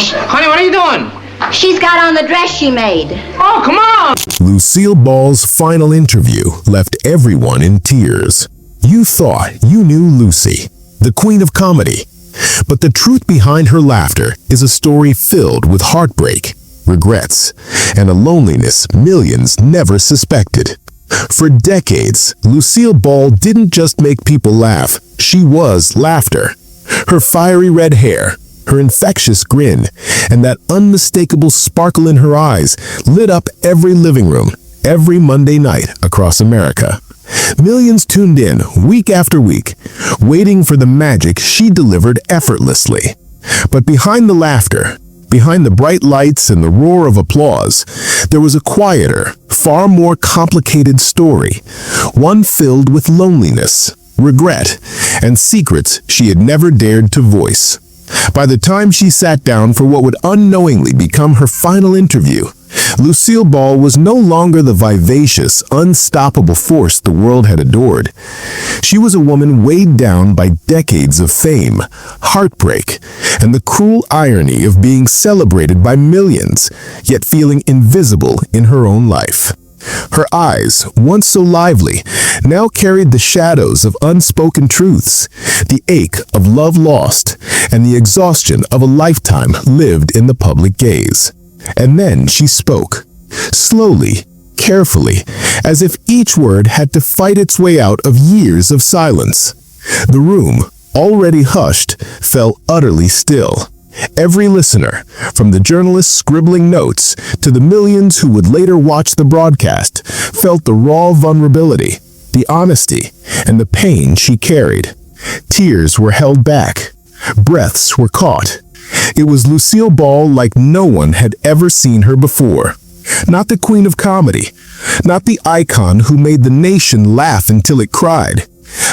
Honey, what are you doing? She's got on the dress she made. Oh, come on! Lucille Ball's final interview left everyone in tears. You thought you knew Lucy, the queen of comedy. But the truth behind her laughter is a story filled with heartbreak, regrets, and a loneliness millions never suspected. For decades, Lucille Ball didn't just make people laugh, she was laughter. Her fiery red hair, her infectious grin, and that unmistakable sparkle in her eyes lit up every living room, every Monday night across America. Millions tuned in week after week, waiting for the magic she delivered effortlessly. But behind the laughter, behind the bright lights and the roar of applause, there was a quieter, far more complicated story, one filled with loneliness, regret, and secrets she had never dared to voice. By the time she sat down for what would unknowingly become her final interview, Lucille Ball was no longer the vivacious, unstoppable force the world had adored. She was a woman weighed down by decades of fame, heartbreak, and the cruel irony of being celebrated by millions, yet feeling invisible in her own life. Her eyes, once so lively, now carried the shadows of unspoken truths, the ache of love lost, and the exhaustion of a lifetime lived in the public gaze. And then she spoke, slowly, carefully, as if each word had to fight its way out of years of silence. The room, already hushed, fell utterly still. Every listener, from the journalists scribbling notes to the millions who would later watch the broadcast, felt the raw vulnerability, the honesty, and the pain she carried. Tears were held back. Breaths were caught. It was Lucille Ball like no one had ever seen her before. Not the queen of comedy, not the icon who made the nation laugh until it cried,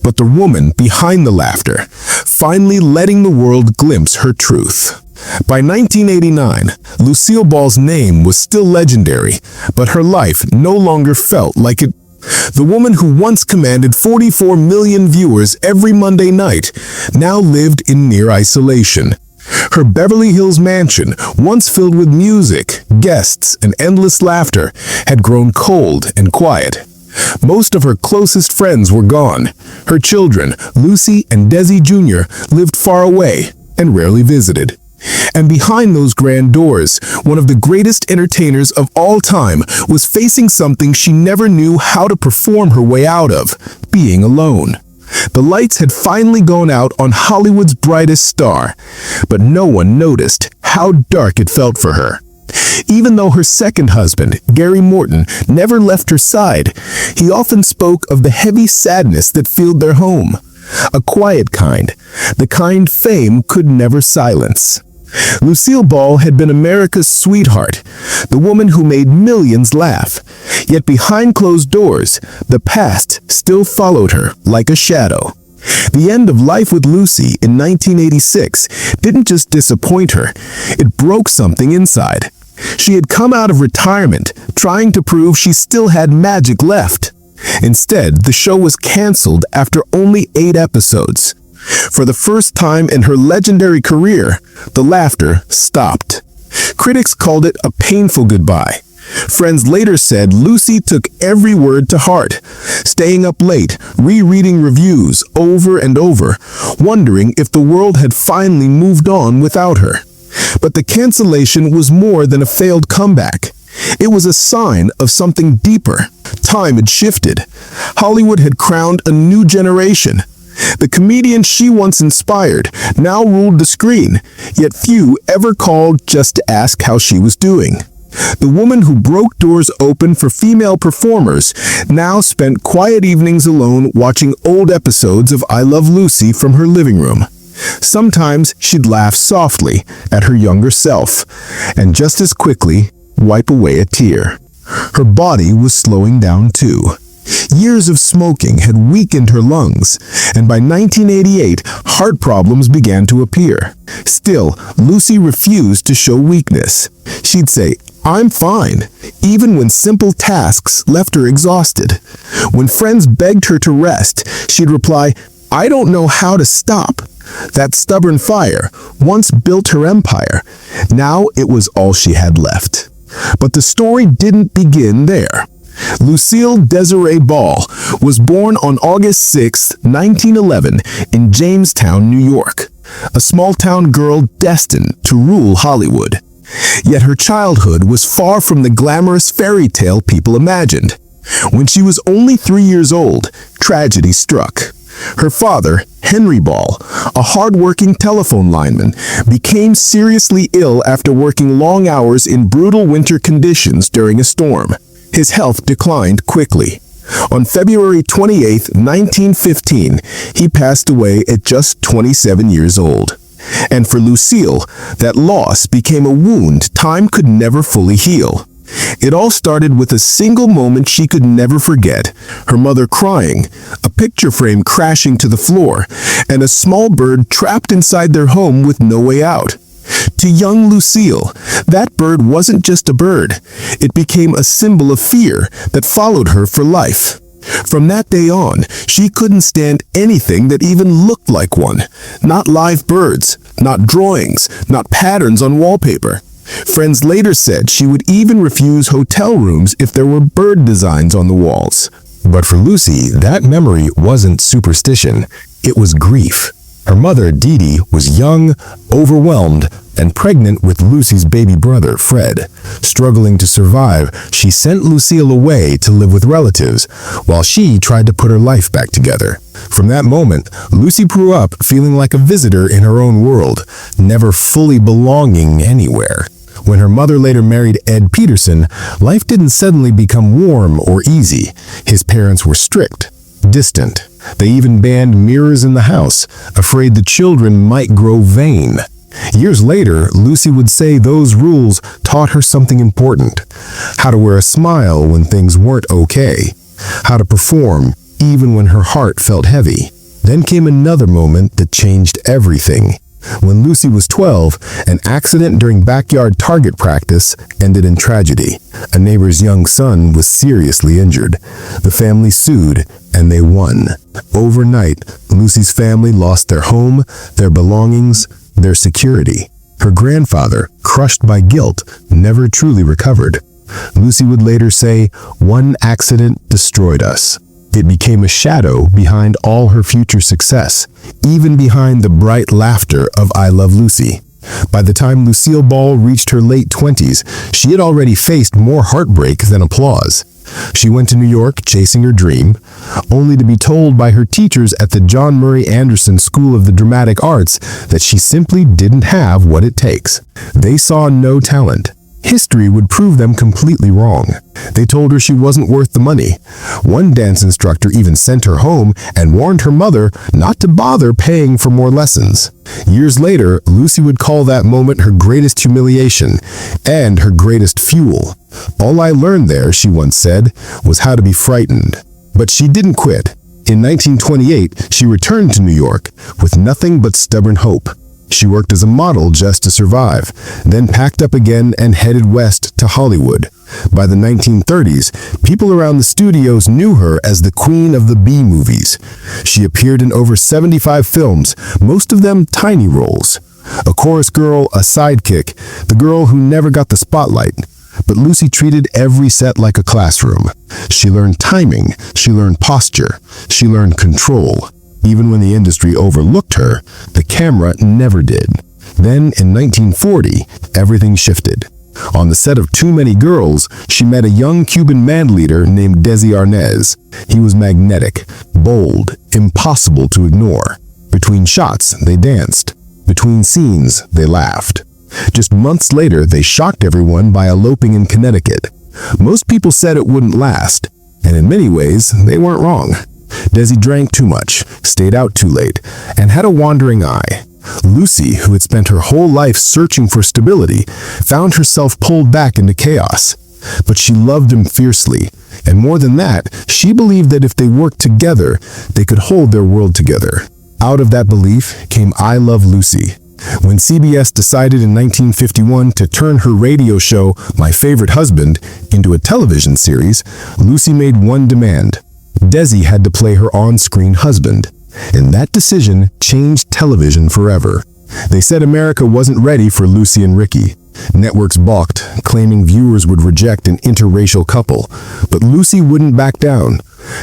but the woman behind the laughter, finally letting the world glimpse her truth. By 1989, Lucille Ball's name was still legendary, but her life no longer felt like it. The woman who once commanded 44 million viewers every Monday night now lived in near isolation. Her Beverly Hills mansion, once filled with music, guests, and endless laughter, had grown cold and quiet. Most of her closest friends were gone. Her children, Lucy and Desi Jr., lived far away and rarely visited. And behind those grand doors, one of the greatest entertainers of all time was facing something she never knew how to perform her way out of, being alone. The lights had finally gone out on Hollywood's brightest star, but no one noticed how dark it felt for her. Even though her second husband, Gary Morton, never left her side, he often spoke of the heavy sadness that filled their home. A quiet kind, the kind fame could never silence. Lucille Ball had been America's sweetheart, the woman who made millions laugh. Yet behind closed doors, the past still followed her like a shadow. The end of Life with Lucy in 1986 didn't just disappoint her, it broke something inside. She had come out of retirement, trying to prove she still had magic left. Instead, the show was canceled after only 8 episodes. For the first time in her legendary career, the laughter stopped. Critics called it a painful goodbye. Friends later said Lucy took every word to heart, staying up late, rereading reviews over and over, wondering if the world had finally moved on without her. But the cancellation was more than a failed comeback. It was a sign of something deeper. Time had shifted. Hollywood had crowned a new generation. The comedian she once inspired now ruled the screen, yet few ever called just to ask how she was doing. The woman who broke doors open for female performers now spent quiet evenings alone watching old episodes of I Love Lucy from her living room. Sometimes she'd laugh softly at her younger self, and just as quickly wipe away a tear. Her body was slowing down too. Years of smoking had weakened her lungs, and by 1988, heart problems began to appear. Still, Lucy refused to show weakness. She'd say, "I'm fine," even when simple tasks left her exhausted. When friends begged her to rest, she'd reply, I don't know how to stop. That stubborn fire once built her empire. Now it was all she had left. But the story didn't begin there. Lucille Desiree Ball was born on August 6, 1911, in Jamestown, New York, a small-town girl destined to rule Hollywood. Yet her childhood was far from the glamorous fairy tale people imagined. When she was only 3 years old, tragedy struck. Her father, Henry Ball, a hard-working telephone lineman, became seriously ill after working long hours in brutal winter conditions during a storm. His health declined quickly. On February 28, 1915, he passed away at just 27 years old. And for Lucille, that loss became a wound time could never fully heal. It all started with a single moment she could never forget, her mother crying, a picture frame crashing to the floor, and a small bird trapped inside their home with no way out. To young Lucille, that bird wasn't just a bird. It became a symbol of fear that followed her for life. From that day on, she couldn't stand anything that even looked like one. Not live birds, not drawings, not patterns on wallpaper. Friends later said she would even refuse hotel rooms if there were bird designs on the walls. But for Lucy, that memory wasn't superstition. It was grief. Her mother, Dee, was young, overwhelmed, and pregnant with Lucy's baby brother, Fred. Struggling to survive, she sent Lucille away to live with relatives, while she tried to put her life back together. From that moment, Lucy grew up feeling like a visitor in her own world, never fully belonging anywhere. When her mother later married Ed Peterson, life didn't suddenly become warm or easy. His parents were strict, distant. They even banned mirrors in the house, afraid the children might grow vain. Years later, Lucy would say those rules taught her something important. How to wear a smile when things weren't okay. How to perform even when her heart felt heavy. Then came another moment that changed everything. When Lucy was 12, an accident during backyard target practice ended in tragedy. A neighbor's young son was seriously injured. The family sued, and they won. Overnight, Lucy's family lost their home, their belongings, their security. Her grandfather, crushed by guilt, never truly recovered. Lucy would later say, "One accident destroyed us." It became a shadow behind all her future success, even behind the bright laughter of I Love Lucy. By the time Lucille Ball reached her late 20s, she had already faced more heartbreak than applause. She went to New York chasing her dream, only to be told by her teachers at the John Murray Anderson School of the Dramatic Arts that she simply didn't have what it takes. They saw no talent. History would prove them completely wrong. They told her she wasn't worth the money. One dance instructor even sent her home and warned her mother not to bother paying for more lessons. Years later, Lucy would call that moment her greatest humiliation and her greatest fuel. "All I learned there," she once said, "was how to be frightened." But she didn't quit. In 1928, she returned to New York with nothing but stubborn hope. She worked as a model just to survive, then packed up again and headed west to Hollywood. By the 1930s, people around the studios knew her as the queen of the B-movies. She appeared in over 75 films, most of them tiny roles. A chorus girl, a sidekick, the girl who never got the spotlight. But Lucy treated every set like a classroom. She learned timing, she learned posture, she learned control. Even when the industry overlooked her, the camera never did. Then, in 1940, everything shifted. On the set of Too Many Girls, she met a young Cuban band leader named Desi. He was magnetic, bold, impossible to ignore. Between shots, they danced. Between scenes, they laughed. Just months later, they shocked everyone by eloping in Connecticut. Most people said it wouldn't last, and in many ways, they weren't wrong. Desi drank too much, stayed out too late, and had a wandering eye. Lucy, who had spent her whole life searching for stability, found herself pulled back into chaos. But she loved him fiercely, and more than that, she believed that if they worked together, they could hold their world together. Out of that belief came I Love Lucy. When CBS decided in 1951 to turn her radio show, My Favorite Husband, into a television series, Lucy made one demand. Desi had to play her on-screen husband. and that decision changed television forever. They said America wasn't ready for Lucy and Ricky. Networks balked, claiming viewers would reject an interracial couple. But Lucy wouldn't back down.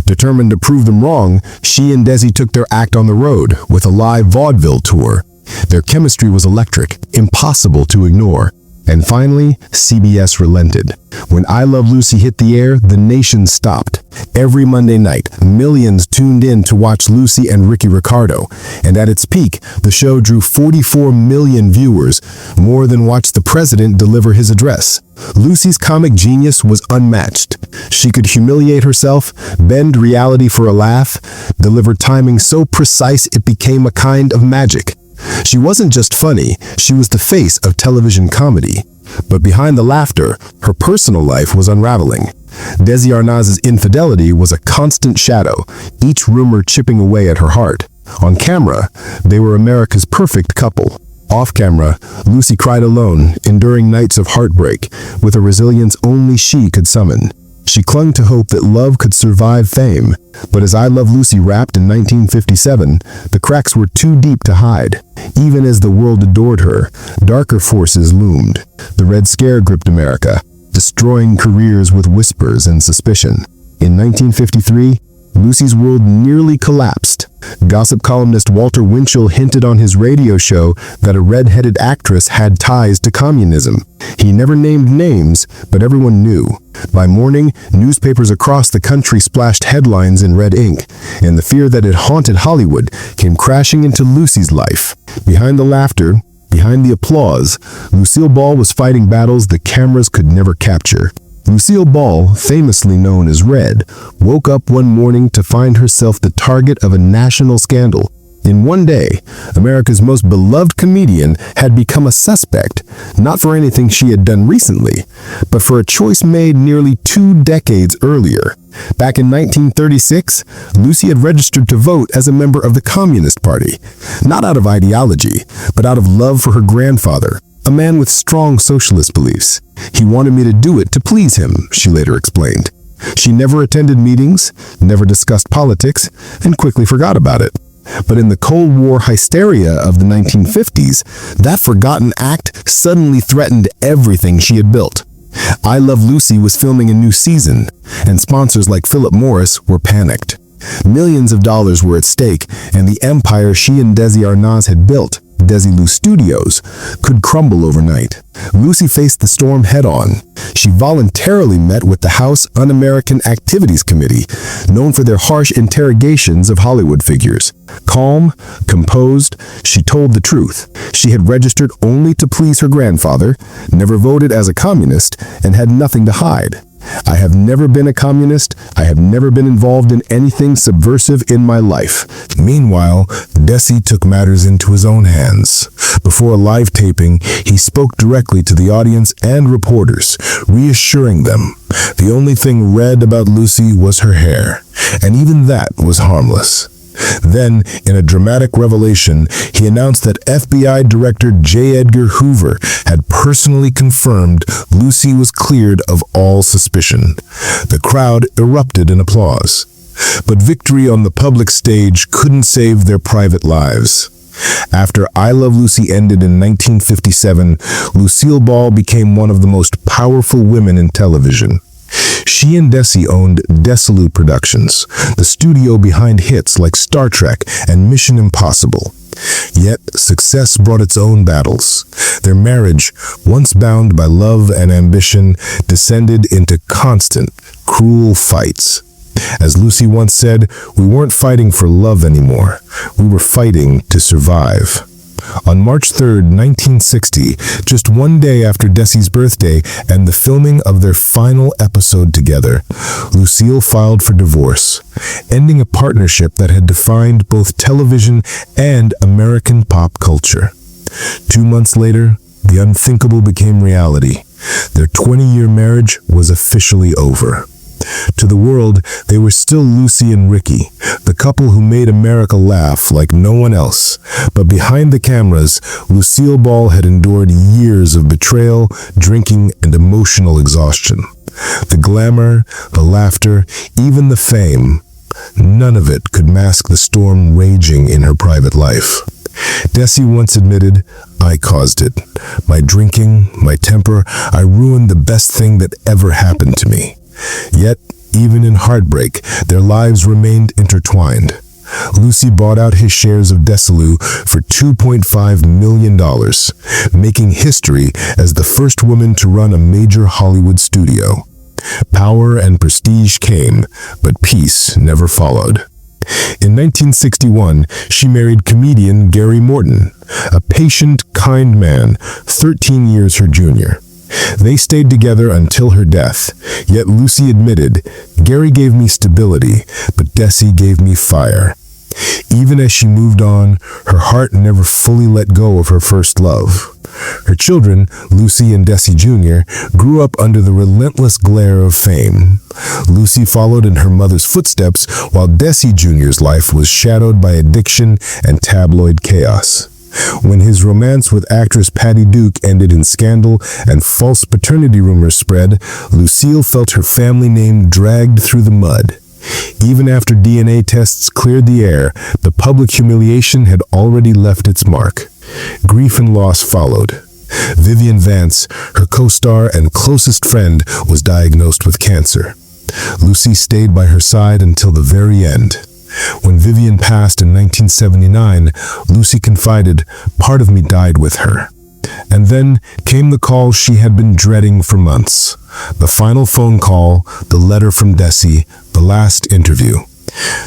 Determined to prove them wrong, she and Desi took their act on the road with a live vaudeville tour. Their chemistry was electric, impossible to ignore. And finally, CBS relented. When I Love Lucy hit the air, the nation stopped. Every Monday night, millions tuned in to watch Lucy and Ricky Ricardo. And at its peak, the show drew 44 million viewers, more than watched the president deliver his address. Lucy's comic genius was unmatched. She could humiliate herself, bend reality for a laugh, deliver timing so precise it became a kind of magic. She wasn't just funny, she was the face of television comedy. But behind the laughter, her personal life was unraveling. Desi Arnaz's infidelity was a constant shadow, each rumor chipping away at her heart. On camera, they were America's perfect couple. Off camera, Lucy cried alone, enduring nights of heartbreak, with a resilience only she could summon. She clung to hope that love could survive fame. But as I Love Lucy wrapped in 1957, the cracks were too deep to hide. Even as the world adored her, darker forces loomed. The Red Scare gripped America, destroying careers with whispers and suspicion. In 1953, Lucy's world nearly collapsed. Gossip columnist Walter Winchell hinted on his radio show that a red-headed actress had ties to communism. He never named names, but everyone knew. By morning, newspapers across the country splashed headlines in red ink, and the fear that had haunted Hollywood came crashing into Lucy's life. Behind the laughter, behind the applause, Lucille Ball was fighting battles the cameras could never capture. Lucille Ball, famously known as Red, woke up one morning to find herself the target of a national scandal. In one day, America's most beloved comedian had become a suspect, not for anything she had done recently, but for a choice made nearly 2 decades earlier. Back in 1936, Lucy had registered to vote as a member of the Communist Party, not out of ideology, but out of love for her grandfather, a man with strong socialist beliefs. He wanted me to do it to please him, she later explained. She never attended meetings, never discussed politics, and quickly forgot about it. But in the Cold War hysteria of the 1950s, that forgotten act suddenly threatened everything she had built. I Love Lucy was filming a new season, and sponsors like Philip Morris were panicked. Millions of dollars were at stake, and the empire she and Desi Arnaz had built, Desilu Studios, could crumble overnight. Lucy faced the storm head-on. She voluntarily met with the House Un-American Activities Committee, known for their harsh interrogations of Hollywood figures. Calm, composed, she told the truth. She had registered only to please her grandfather, never voted as a communist, and had nothing to hide. I have never been a communist. I have never been involved in anything subversive in my life. Meanwhile, Desi took matters into his own hands. Before a live taping, he spoke directly to the audience and reporters, reassuring them. The only thing red about Lucy was her hair, and even that was harmless. Then, in a dramatic revelation, he announced that FBI Director J. Edgar Hoover had personally confirmed Lucy was cleared of all suspicion. The crowd erupted in applause. But victory on the public stage couldn't save their private lives. After I Love Lucy ended in 1957, Lucille Ball became one of the most powerful women in television. She and Desi owned Desilu Productions, the studio behind hits like Star Trek and Mission Impossible. Yet, success brought its own battles. Their marriage, once bound by love and ambition, descended into constant, cruel fights. As Lucy once said, we weren't fighting for love anymore. We were fighting to survive. On March 3, 1960, just one day after Desi's birthday and the filming of their final episode together, Lucille filed for divorce, ending a partnership that had defined both television and American pop culture. 2 months later, the unthinkable became reality. Their 20-year marriage was officially over. To the world, they were still Lucy and Ricky, the couple who made America laugh like no one else. But behind the cameras, Lucille Ball had endured years of betrayal, drinking, and emotional exhaustion. The glamour, the laughter, even the fame, none of it could mask the storm raging in her private life. Desi once admitted, "I caused it. My drinking, my temper, I ruined the best thing that ever happened to me." Yet, even in heartbreak, their lives remained intertwined. Lucy bought out his shares of Desilu for $2.5 million, making history as the first woman to run a major Hollywood studio. Power and prestige came, but peace never followed. In 1961, she married comedian Gary Morton, a patient, kind man, 13 years her junior. They stayed together until her death, yet Lucy admitted, "Gary gave me stability, but Desi gave me fire." Even as she moved on, her heart never fully let go of her first love. Her children, Lucy and Desi Jr., grew up under the relentless glare of fame. Lucy followed in her mother's footsteps, while Desi Jr.'s life was shadowed by addiction and tabloid chaos. When his romance with actress Patty Duke ended in scandal and false paternity rumors spread, Lucille felt her family name dragged through the mud. Even after DNA tests cleared the air, the public humiliation had already left its mark. Grief and loss followed. Vivian Vance, her co-star and closest friend, was diagnosed with cancer. Lucy stayed by her side until the very end. When Vivian passed in 1979, Lucy confided, "Part of me died with her." And then came the call she had been dreading for months. The final phone call, the letter from Desi, the last interview.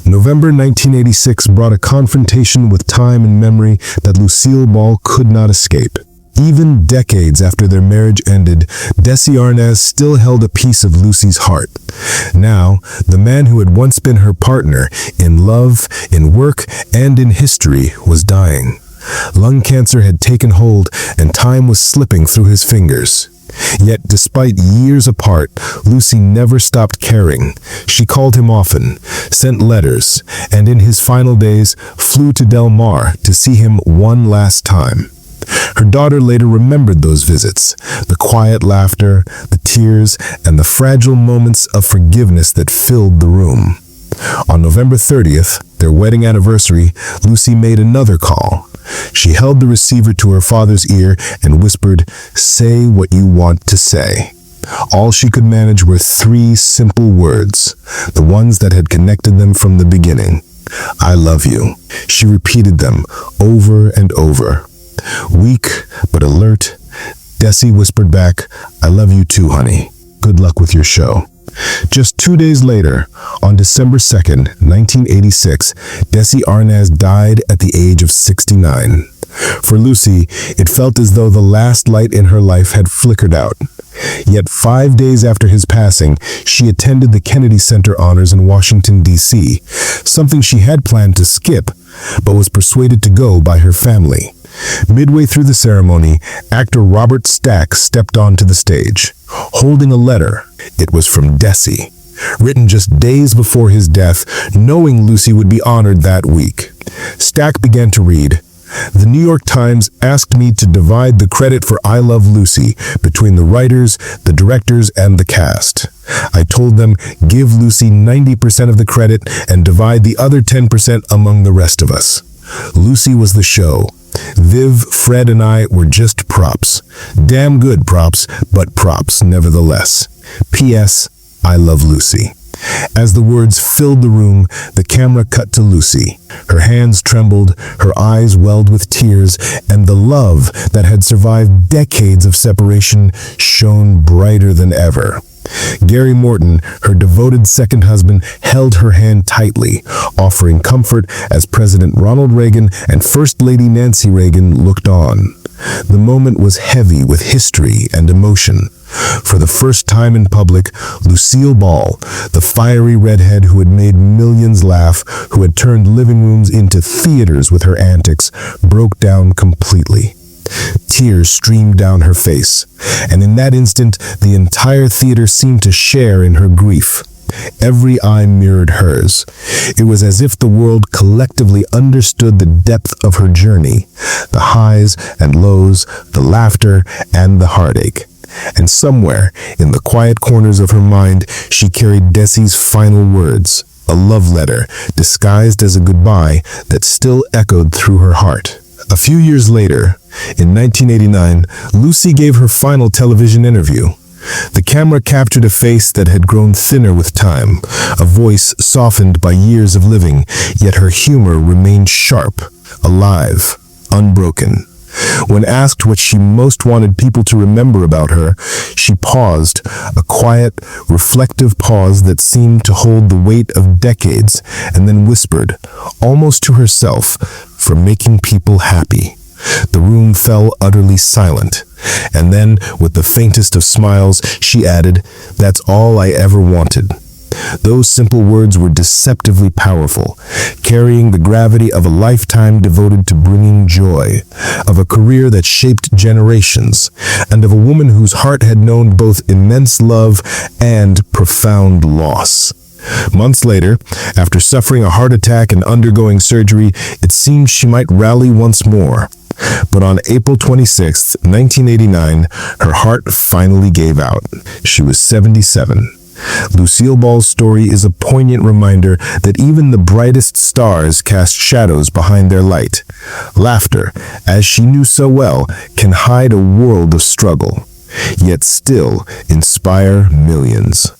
November 1986 brought a confrontation with time and memory that Lucille Ball could not escape. Even decades after their marriage ended, Desi Arnaz still held a piece of Lucy's heart. Now, the man who had once been her partner in love, in work, and in history was dying. Lung cancer had taken hold, and time was slipping through his fingers. Yet, despite years apart, Lucy never stopped caring. She called him often, sent letters, and in his final days, flew to Del Mar to see him one last time. Her daughter later remembered those visits, the quiet laughter, the tears, and the fragile moments of forgiveness that filled the room. On November 30th, their wedding anniversary, Lucy made another call. She held the receiver to her father's ear and whispered, "Say what you want to say." All she could manage were 3 simple words, the ones that had connected them from the beginning. "I love you." She repeated them over and over. Weak but alert, Desi whispered back, "I love you too, honey. Good luck with your show." Just 2 days later, on December 2nd, 1986, Desi Arnaz died at the age of 69. For Lucy, it felt as though the last light in her life had flickered out. Yet 5 days after his passing, she attended the Kennedy Center Honors in Washington, D.C., something she had planned to skip, but was persuaded to go by her family. Midway through the ceremony, actor Robert Stack stepped onto the stage, holding a letter. It was from Desi, written just days before his death, knowing Lucy would be honored that week. Stack began to read, "The New York Times asked me to divide the credit for I Love Lucy between the writers, the directors, and the cast. I told them, give Lucy 90% of the credit and divide the other 10% among the rest of us. Lucy was the show. Viv, Fred, and I were just props. Damn good props, but props nevertheless. P.S. I love Lucy." As the words filled the room, the camera cut to Lucy. Her hands trembled, her eyes welled with tears, and the love that had survived decades of separation shone brighter than ever. Gary Morton, her devoted second husband, held her hand tightly, offering comfort as President Ronald Reagan and First Lady Nancy Reagan looked on. The moment was heavy with history and emotion. For the first time in public, Lucille Ball, the fiery redhead who had made millions laugh, who had turned living rooms into theaters with her antics, broke down completely. Tears streamed down her face, and in that instant, the entire theater seemed to share in her grief. Every eye mirrored hers. It was as if the world collectively understood the depth of her journey, the highs and lows, the laughter and the heartache. And somewhere, in the quiet corners of her mind, she carried Desi's final words. a love letter disguised as a goodbye that still echoed through her heart. A few years later, in 1989, Lucy gave her final television interview. The camera captured a face that had grown thinner with time, a voice softened by years of living, yet her humor remained sharp, alive, unbroken. When asked what she most wanted people to remember about her, she paused, a quiet, reflective pause that seemed to hold the weight of decades, and then whispered, almost to herself, "For making people happy." The room fell utterly silent, and then, with the faintest of smiles, she added, "That's all I ever wanted." Those simple words were deceptively powerful, carrying the gravity of a lifetime devoted to bringing joy, of a career that shaped generations, and of a woman whose heart had known both immense love and profound loss. Months later, after suffering a heart attack and undergoing surgery, it seemed she might rally once more. But on April 26, 1989, her heart finally gave out. She was 77. Lucille Ball's story is a poignant reminder that even the brightest stars cast shadows behind their light. Laughter, as she knew so well, can hide a world of struggle, yet still inspire millions.